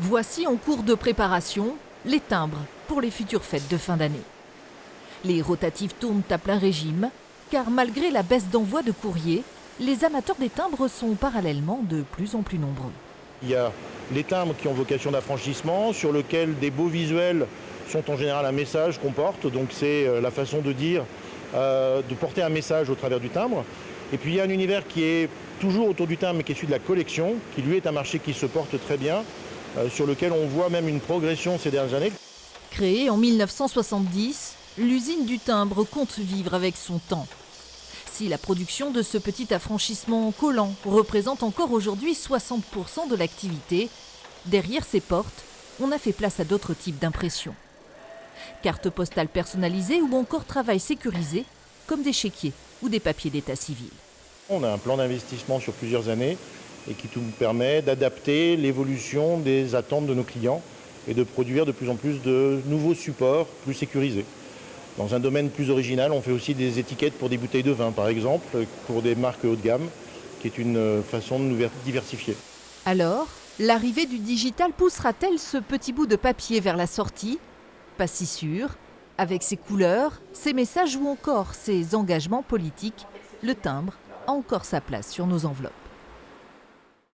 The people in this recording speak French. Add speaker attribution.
Speaker 1: Voici en cours de préparation les timbres pour les futures fêtes de fin d'année. Les rotatives tournent à plein régime, car malgré la baisse d'envoi de courrier, les amateurs des timbres sont parallèlement de plus en plus nombreux.
Speaker 2: Il y a les timbres qui ont vocation d'affranchissement, sur lesquels des beaux visuels sont en général un message qu'on porte, donc c'est la façon de dire, de porter un message au travers du timbre. Et puis il y a un univers qui est toujours autour du timbre, mais qui est celui de la collection, qui lui est un marché qui se porte très bien, sur lequel on voit même une progression ces dernières années.
Speaker 1: Créée en 1970, l'usine du timbre compte vivre avec son temps. Si la production de ce petit affranchissement collant représente encore aujourd'hui 60% de l'activité, derrière ces portes, on a fait place à d'autres types d'impressions. Cartes postales personnalisées ou encore travail sécurisé, comme des chéquiers ou des papiers d'état civil.
Speaker 2: On a un plan d'investissement sur plusieurs années et qui nous permet d'adapter l'évolution des attentes de nos clients et de produire de plus en plus de nouveaux supports plus sécurisés. Dans un domaine plus original, on fait aussi des étiquettes pour des bouteilles de vin, par exemple, pour des marques haut de gamme, qui est une façon de nous diversifier.
Speaker 1: Alors, l'arrivée du digital poussera-t-elle ce petit bout de papier vers la sortie? Pas si sûr. Avec ses couleurs, ses messages ou encore ses engagements politiques, le timbre a encore sa place sur nos enveloppes.